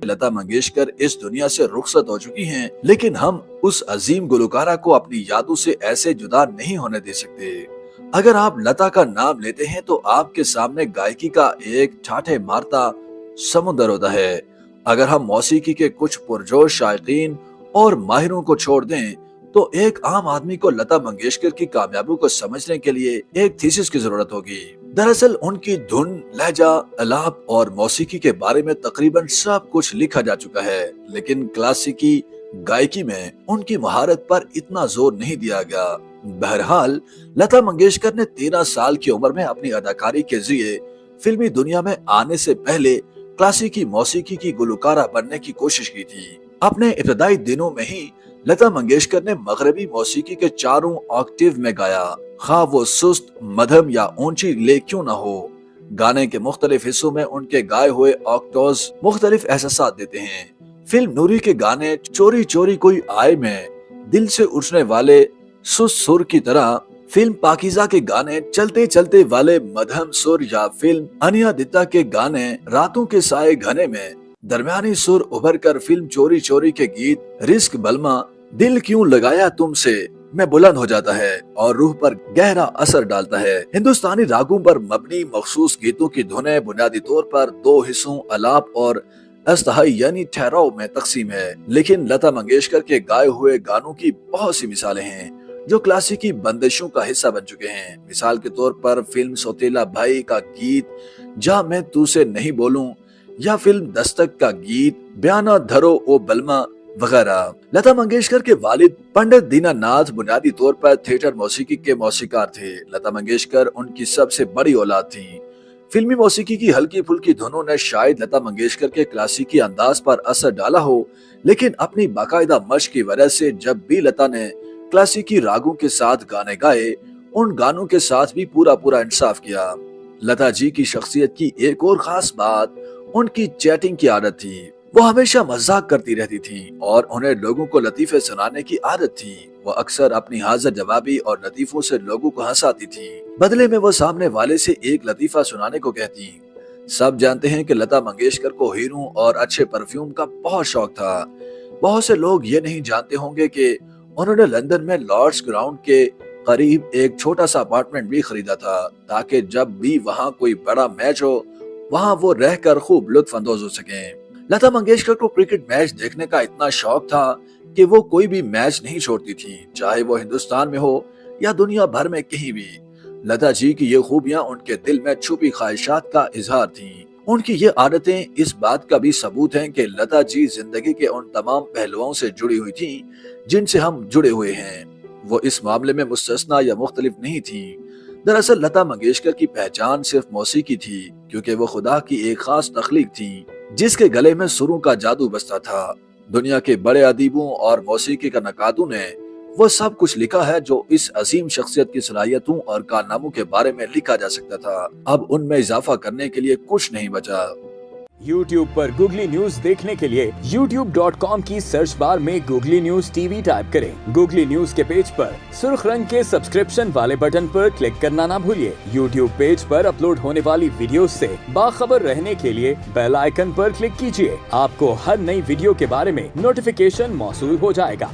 लता मंगेशकर इस दुनिया से रुखसत हो चुकी हैं, लेकिन हम उस अजीम गुलकारा को अपनी यादों से ऐसे जुदा नहीं होने दे सकते। अगर आप लता का नाम लेते हैं तो आपके सामने गायकी का एक ठाठे मारता समुंदर होता है। अगर हम मौसीकी के कुछ पुरजोश शायकीन और माहिरों को छोड़ दें तो एक आम आदमी को लता मंगेशकर की कामयाबी को समझने के लिए एक थीसिस की जरूरत होगी। दरअसल उनकी धुन, लहजा, अलाप और मौसीकी के बारे में तकरीबन सब कुछ लिखा जा चुका है, लेकिन क्लासिकी गायकी में उनकी महारत पर इतना जोर नहीं दिया गया। बहरहाल लता मंगेशकर ने 13 साल की उम्र में अपनी अदाकारी के जरिए फिल्मी दुनिया में आने से पहले क्लासिकी मौसीकी की गुलकारा बनने की कोशिश की थी। अपने इब्तदाई दिनों में ही लता मंगेशकर ने मगरबी मौसीकी के चारों ऑक्टेव में गाया, खा वो सुस्त, मध्यम या ऊंची ले क्यों न हो। गाने के मुख्तलिफ हिस्सों में उनके गाए हुए ऑक्टेव्स मुख्तलिफ एहसास देते हैं। फिल्म नूरी के गाने चोरी चोरी कोई आए में दिल से उठने वाले सुस्त सुर की तरह, फिल्म पाकीज़ा के गाने चलते चलते वाले मध्यम सुर या फिल्म अनिया दित्ता के गाने रातों के साए घने में दरमियानी सुर उभर कर फिल्म चोरी चोरी के गीत रिस्क बलमा, दिल क्यों लगाया तुमसे में बुलंद हो जाता है और रूह पर गहरा असर डालता है। हिंदुस्तानी रागों पर मबनी मखसूस गीतों की धुनें बुनियादी तौर पर 2 हिस्सों अलाप और अस्थाई यानी ठहराव में तकसीम है, लेकिन लता मंगेशकर के गाए हुए गानों की बहुत सी मिसालें हैं जो क्लासिकी बंदिशों का हिस्सा बन चुके हैं। मिसाल के तौर पर फिल्म सौतेला भाई का गीत जा मैं तू से नहीं बोलूं या फिल्म दस्तक का गीत बयाना धरो ओ बलमा वगैरह। लता मंगेशकर के वालिद पंडित दीनानाथ बुनियादी तौर पर थिएटर मौसीकी के मौसीकार थे। लता मंगेशकर उनकी सबसे बड़ी औलाद थी। फिल्मी मौसीकी की हल्की फुल्की धुनों ने शायद लता मंगेशकर के क्लासिकी अंदाज पर असर डाला हो, लेकिन अपनी बाकायदा मशक की वजह से जब भी लता ने क्लासिकी रागों के साथ गाने गाए, उन गानों के साथ भी पूरा पूरा इंसाफ किया। लता जी की शख्सियत की एक और खास बात उनकी चैटिंग की आदत थी। वो हमेशा मजाक करती रहती थी और उन्हें लोगों को लतीफे सुनाने की आदत थी। वो अक्सर अपनी हाजिर जवाबी और लतीफों से लोगों को हंसाती थी। बदले में वो सामने वाले से एक लतीफा सुनाने को कहती। सब जानते हैं कि लता मंगेशकर को हीरों और अच्छे परफ्यूम का बहुत शौक था। बहुत से लोग ये नहीं जानते होंगे कि उन्होंने लंदन में लॉर्ड्स ग्राउंड के करीब एक छोटा सा अपार्टमेंट भी खरीदा था, ताकि जब भी वहाँ कोई बड़ा मैच हो वहाँ वो रहकर खूब लुत्फ अंदोज हो सके। लता मंगेशकर को क्रिकेट मैच देखने का इतना शौक था कि वो कोई भी मैच नहीं छोड़ती थी, चाहे वो हिंदुस्तान में हो या दुनिया भर में कहीं भी। लता जी की ये खूबियां उनके दिल में छुपी ख्वाहिशात का इजहार थीं। उनकी ये आदतें इस बात का भी सबूत हैं कि लता जी जिंदगी के उन तमाम पहलुओं से जुड़ी हुई थीं जिनसे हम जुड़े हुए हैं। वो इस मामले में मुस्तस्ना या मुख्तलिफ नहीं थी। दरअसल लता मंगेशकर की पहचान सिर्फ मौसीकी थी, क्योंकि वो खुदा की एक खास तख्लीक थी जिसके गले में सुरों का जादू बसता था। दुनिया के बड़े अदीबों और मौसीकी का नकादों ने वो सब कुछ लिखा है जो इस अजीम शख्सियत की सलाहियतों और कारनामों के बारे में लिखा जा सकता था। अब उनमें इजाफा करने के लिए कुछ नहीं बचा। YouTube पर गूगली न्यूज देखने के लिए youtube.com की सर्च बार में गूगली न्यूज टीवी टाइप करें। गूगली न्यूज के पेज पर सुर्ख रंग के सब्सक्रिप्शन वाले बटन पर क्लिक करना ना भूलिए। YouTube पेज पर अपलोड होने वाली वीडियोस से बाखबर रहने के लिए बेल आइकन पर क्लिक कीजिए। आपको हर नई वीडियो के बारे में नोटिफिकेशन मौसूल हो जाएगा।